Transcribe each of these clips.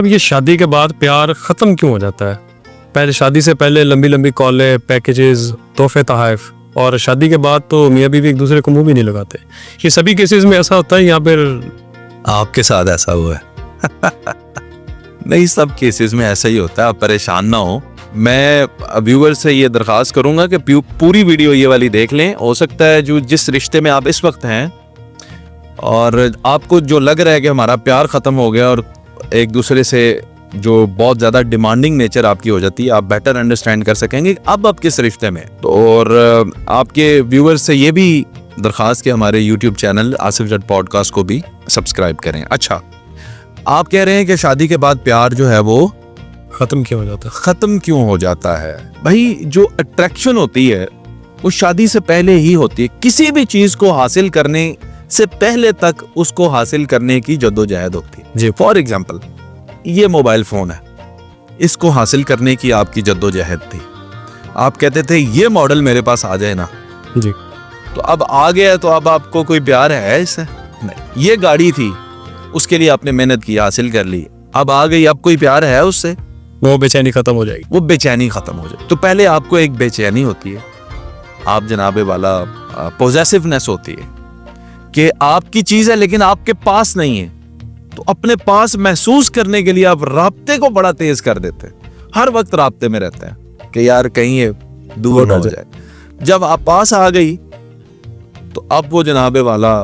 अब ये शादी के बाद प्यार ख़त्म क्यों हो जाता है? पहले शादी से पहले लंबी लंबी कॉलें, पैकेजेस, तोहफे तोहफ़, और शादी के बाद तो मियाँ बीवी एक दूसरे को मुंह भी नहीं लगाते। ये सभी केसेस में ऐसा होता है या फिर आपके साथ ऐसा हुआ है? नहीं, सब केसेस में ऐसा ही होता है, आप परेशान ना हो। मैं व्यूअर से ये दरख्वास्त करूंगा कि पूरी वीडियो ये वाली देख लें। हो सकता है जो जिस रिश्ते में आप इस वक्त हैं और आपको जो लग रहा है कि हमारा प्यार ख़त्म हो गया और एक दूसरे से जो बहुत ज़्यादा डिमांडिंग नेचर आपकी हो जाती है, आप बेटर अंडरस्टैंड कर सकेंगे अब आप किस रिश्ते में। तो और आपके व्यूअर्स से ये भी दरख्वास्त कि हमारे यूट्यूब चैनल आसिफ जट पॉडकास्ट को भी सब्सक्राइब करें। अच्छा, आप कह रहे हैं कि शादी के बाद प्यार जो है वो ख़त्म क्यों हो जाता है? ख़त्म क्यों हो जाता है? भाई, जो अट्रैक्शन होती है वो शादी से पहले ही होती है। किसी भी चीज़ को हासिल करने से पहले तक उसको हासिल करने की जद्दोजहद होती है जी। फॉर एग्जाम्पल, ये मोबाइल फ़ोन है, इसको हासिल करने की आपकी जद्दोजहद थी। आप कहते थे ये मॉडल मेरे पास आ जाए ना जी, तो अब आ गया, तो अब आपको कोई प्यार है इससे? नहीं। ये गाड़ी थी, उसके लिए आपने मेहनत की, हासिल कर ली, अब आ गई, अब कोई प्यार है उससे? वो बेचैनी ख़त्म हो जाएगी। वो बेचैनी ख़त्म हो जाए। तो पहले आपको एक बेचैनी होती है, आप जनाबे वाला पोजेसिवनेस होती है कि आपकी चीज़ है लेकिन आपके पास नहीं है। तो अपने पास महसूस करने के लिए आप राब्ते को बड़ा तेज कर देते हैं, हर वक्त राब्ते में रहते हैं कि यार कहीं ये दूर ना हो जाए। जब आप पास आ गई तो अब वो जनाबे वाला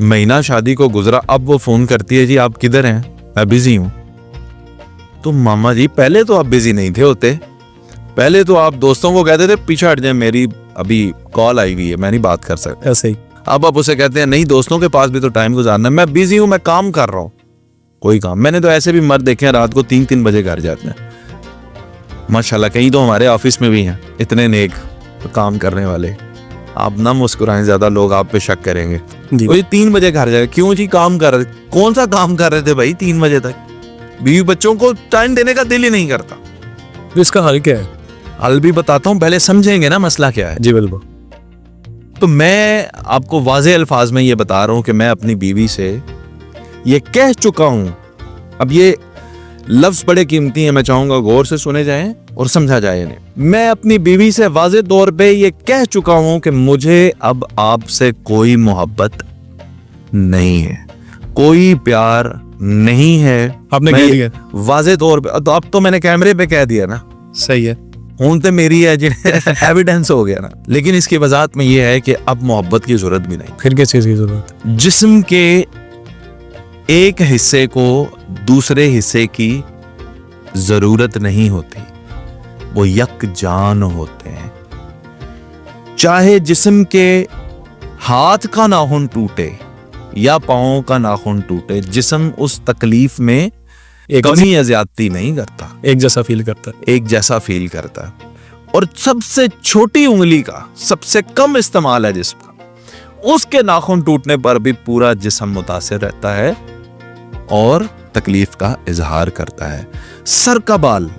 महीना शादी को गुजरा, अब वो फोन करती है, जी आप किधर हैं? मैं बिजी हूं। तो मामा जी, पहले तो आप बिजी नहीं थे होते, पहले तो आप दोस्तों को कहते थे पीछे हट जाए, मेरी अभी कॉल आई हुई है, मैं नहीं बात कर सकता। ऐसे ही अब आप उसे कहते हैं नहीं, दोस्तों के पास भी तो टाइम गुजारना है, मैं बिजी हूं, मैं काम कर रहा हूं, कोई काम। मैंने तो ऐसे भी मर्द देखे हैं रात को 3-3 बजे घर जाते हैं, माशाल्लाह। कहीं तो हमारे ऑफिस में भी हैं इतने नेक काम करने वाले। आप ना मुस्कुराएं, ज्यादा लोग आप पे शक करेंगे। वही 3 बजे घर जाए, क्यों जी? काम कर रहे। कौन सा काम कर रहे थे भाई 3 बजे तक? बीवी बच्चों को टाइम देने का दिल ही नहीं करता। तो इसका हल क्या है? हल भी बताता हूँ, पहले समझेंगे ना मसला क्या है। जी बिल्कुल। तो मैं आपको वाज़े अल्फाज में ये बता रहा हूँ कि मैं अपनी बीवी से ये कह चुका हूँ। अब ये लफ्ज बड़े कीमती हैं, मैं चाहूंगा गौर से सुने जाएं और समझा जाए इन्हें। मैं अपनी बीवी से वाज़े तौर पे ये कह चुका हूँ कि मुझे अब आपसे कोई मोहब्बत नहीं है, कोई प्यार नहीं है। आपने कह दिया? वाज़े तौर पे तो अब तो मैंने कैमरे पे कह दिया ना। सही है। हूं तो मेरी है एविडेंस हो गया ना। लेकिन इसकी वजाहत में ये है कि अब मोहब्बत की जरूरत भी नहीं। फिर किस चीज़ की जरूरत? जिस्म के एक हिस्से को दूसरे हिस्से की जरूरत नहीं होती, वो यकजान होते हैं। चाहे जिस्म के हाथ का नाखून टूटे या पांव का नाखून टूटे, जिस्म उस तकलीफ में कमी या ज्यादती नहीं करता, एक जैसा फील करता है। एक जैसा फील करता है। और सबसे छोटी उंगली का सबसे कम इस्तेमाल है जिस्म का, उसके नाखून टूटने पर भी पूरा जिस्म मुतासिर रहता है और तकलीफ का इजहार करता है। सर का बाल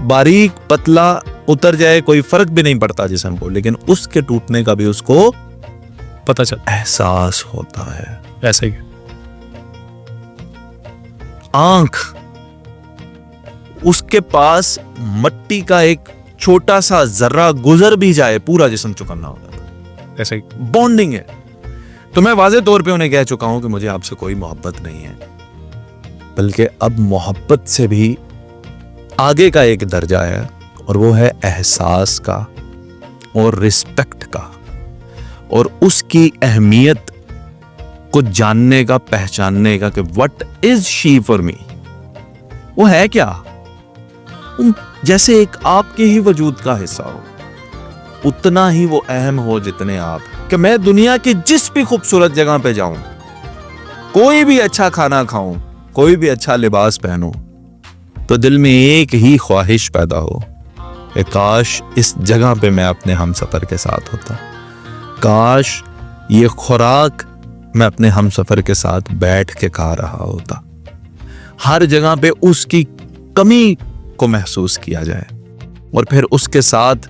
बारीक पतला उतर जाए, कोई फर्क भी नहीं पड़ता जिस्म को, लेकिन उसके टूटने का भी उसको पता चलता, एहसास होता है। ऐसे ही आंख, उसके पास मट्टी का एक छोटा सा जर्रा गुजर भी जाए, पूरा जिस्म चुकन्ना हो जाता है। ऐसे ही बॉन्डिंग है। तो मैं वाज़े तौर पे उन्हें कह चुका हूं कि मुझे आपसे कोई मोहब्बत नहीं है, बल्कि अब मोहब्बत से भी आगे का एक दर्जा है और वो है एहसास का और रिस्पेक्ट का और उसकी अहमियत को जानने का, पहचानने का कि what is she for me. वो है क्या? जैसे एक आपके ही वजूद का हिस्सा हो, उतना ही वो अहम हो जितने आप। कि मैं दुनिया की जिस भी खूबसूरत जगह पे जाऊं, कोई भी अच्छा खाना खाऊं, कोई भी अच्छा लिबास पहनूं, तो दिल में एक ही ख्वाहिश पैदा हो कि काश इस जगह पे मैं अपने हमसफर के साथ होता, काश ये खुराक मैं अपने हमसफर के साथ बैठ के खा रहा होता। हर जगह पे उसकी कमी को महसूस किया जाए और फिर उसके साथ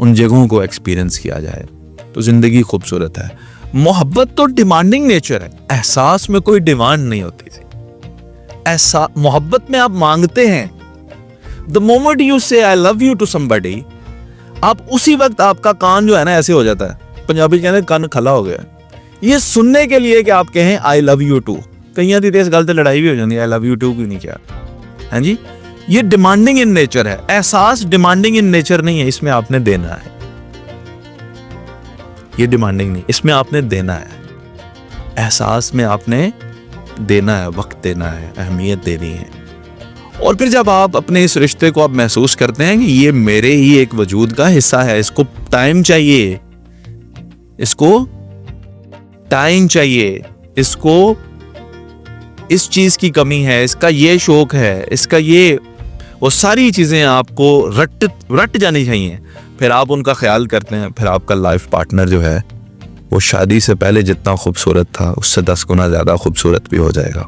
उन जगहों को एक्सपीरियंस किया जाए, तो जिंदगी खूबसूरत है। मोहब्बत तो डिमांडिंग नेचर है, एहसास में कोई डिमांड नहीं होती थी। ऐसा मोहब्बत में आप मांगते हैं, the moment you say I love you to somebody, आप उसी वक्त आपका कान जो है ना ऐसे हो जाता है, पंजाबी कहते हैं कान खला हो गया, ये सुनने के लिए कि आप कहें आई लव यू टू। कईयां दी इस गल ते लड़ाई भी हो जाती है, आई लव यू टू क्यों नहीं किया। हाँ जी, ये डिमांडिंग इन नेचर है। एहसास डिमांडिंग इन नेचर नहीं है, इसमें आपने देना है। ये डिमांडिंग नहीं, इसमें आपने देना है। एहसास में आपने देना है, वक्त देना है, अहमियत देनी है। और फिर जब आप अपने इस रिश्ते को आप महसूस करते हैं कि ये मेरे ही एक वजूद का हिस्सा है, इसको टाइम चाहिए, इसको टाइम चाहिए, इसको इस चीज की कमी है, इसका ये शौक है, इसका ये, वो सारी चीजें आपको रट जानी चाहिए। फिर आप उनका ख्याल करते हैं, फिर आपका लाइफ पार्टनर जो है वो शादी से पहले जितना खूबसूरत था उससे 10 गुना ज्यादा खूबसूरत भी हो जाएगा,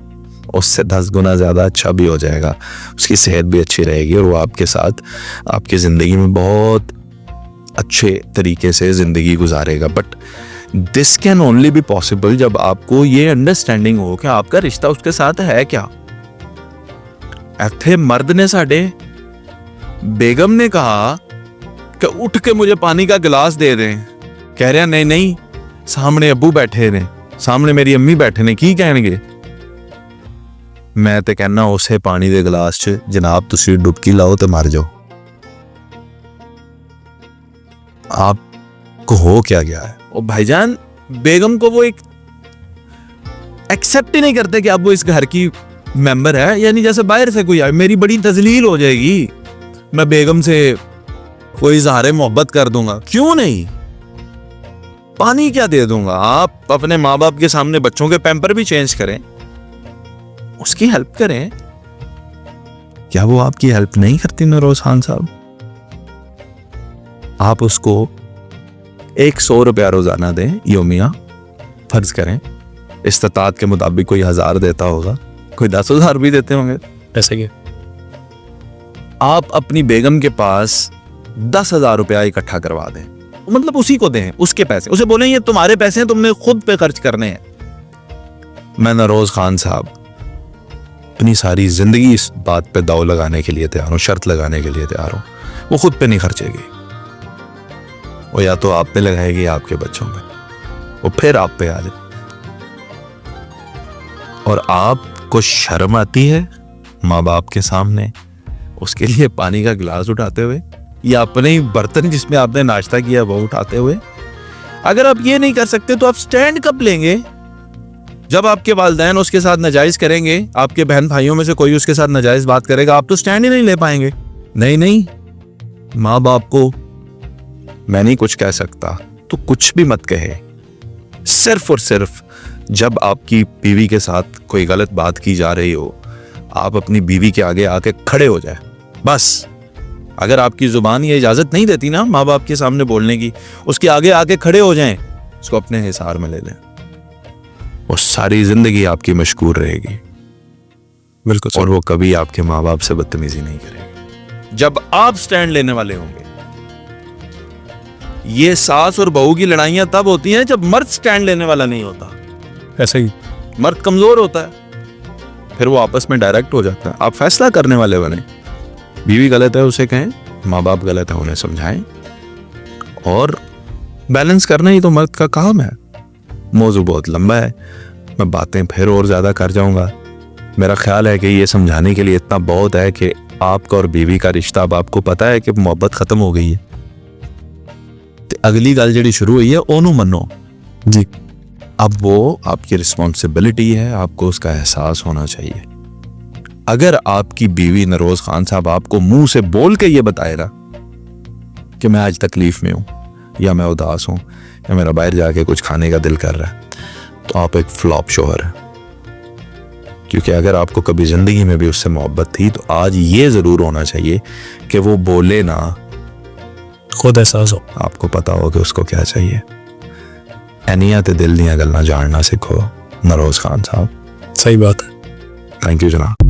उससे 10 गुना ज्यादा अच्छा भी हो जाएगा, उसकी सेहत भी अच्छी रहेगी और वो आपके साथ आपकी जिंदगी में बहुत अच्छे तरीके से जिंदगी गुजारेगा। But this can only be possible जब आपको ये अंडरस्टैंडिंग हो कि आपका रिश्ता उसके साथ है क्या। ऐथे मर्द ने साडे बेगम ने कहा कि उठ के मुझे पानी का गिलास दे दें, कह रहा नहीं नहीं, सामने अब्बू बैठे ने, सामने मेरी अम्मी बैठे ने, की कहणगे। मैं ते कहना उसे पानी दे गिलास च जनाब तुसी डुबकी लाओ ते मर जाओ। आपको हो क्या गया है। और भाईजान बेगम को वो एक एक्सेप्ट ही नहीं करते कि अब वो इस घर की मेंबर है, यानी जैसे बाहर से कोई आए, मेरी बड़ी तजलील हो जाएगी, मैं बेगम से कोई इजहार मोहब्बत कर दूंगा। क्यों नहीं, पानी क्या दे दूंगा। आप अपने माँ बाप के सामने बच्चों के पैम्पर भी चेंज करें, उसकी हेल्प करें। क्या वो आपकी हेल्प नहीं करती नरोज खान साहब। आप उसको 100 रुपया रोजाना दें योमिया, फर्ज करें इस्तात के मुताबिक कोई 1000 देता होगा, कोई 10,000 भी देते होंगे। ऐसे कि आप अपनी बेगम के पास 10,000 रुपया इकट्ठा करवा दें, मतलब उसी को दें, उसके पैसे, उसे बोलें ये तुम्हारे पैसे हैं, तुमने खुद पे खर्च करने हैं। मैं नरोज खान साहब अपनी सारी जिंदगी इस बात पे दाव लगाने के लिए तैयार हूं, शर्त लगाने के लिए तैयार हूं, वो खुद पे नहीं खर्चेगी, वो या तो आप पे लगाएगी आपके बच्चों पे, वो फिर आप पे आ जाए। और आपको शर्म आती है माँ बाप के सामने उसके लिए पानी का गिलास उठाते हुए, या अपने ही बर्तन जिसमें आपने नाश्ता किया वो उठाते हुए। अगर आप ये नहीं कर सकते तो आप स्टैंड कब लेंगे। जब आपके वालिदैन उसके साथ नाजायज करेंगे, आपके बहन भाइयों में से कोई उसके साथ नाजायज बात करेगा, आप तो स्टैंड ही नहीं ले पाएंगे। नहीं, माँ बाप को मैं नहीं कुछ कह सकता तो कुछ भी मत कहे। सिर्फ और सिर्फ जब आपकी बीवी के साथ कोई गलत बात की जा रही हो, आप अपनी बीवी के आगे आके खड़े हो जाए बस। अगर आपकी जुबान ये इजाजत नहीं देती ना माँ बाप के सामने बोलने की, उसके आगे आके खड़े हो जाएं, उसको अपने हिसार में ले लें, वो सारी जिंदगी आपकी मशकूर रहेगी। बिल्कुल। और वो कभी आपके माँ बाप से बदतमीजी नहीं करेगी। जब आप स्टैंड लेने वाले होंगे, ये सास और बहू की लड़ाइयां तब होती हैं जब मर्द स्टैंड लेने वाला नहीं होता। ऐसे ही मर्द कमजोर होता है, फिर वो आपस में डायरेक्ट हो जाता है। आप फैसला करने वाले बने, बीवी गलत है उसे कहें, माँ बाप गलत है उन्हें समझाएं, और बैलेंस करना ही तो मर्द का काम है। मौजू बहुत लंबा है, मैं बातें फिर और ज्यादा कर जाऊंगा। मेरा ख्याल है कि ये समझाने के लिए इतना बहुत है कि आपका और बीवी का रिश्ता, अब आपको पता है कि मोहब्बत खत्म हो गई है, तो अगली गल जी शुरू हुई है ओनू मनो जी। अब वो आपकी रिस्पॉन्सिबिलिटी है, आपको उसका एहसास होना चाहिए। अगर आपकी बीवी नरोज खान साहब आपको मुंह से बोल के ये बताएगा कि मैं आज तकलीफ में हूं, या मैं उदास हूं, या मेरा बाहर जाके कुछ खाने का दिल कर रहा है, तो आप एक फ्लॉप शोहर है। क्योंकि अगर आपको कभी जिंदगी में भी उससे मोहब्बत थी तो आज ये जरूर होना चाहिए कि वो बोले ना, खुद एहसास हो, आपको पता हो कि उसको क्या चाहिए। एनिया ते दिल दियां गल्लां जानना सीखो नरोज खान साहब। सही बात है। थैंक यू जनाब।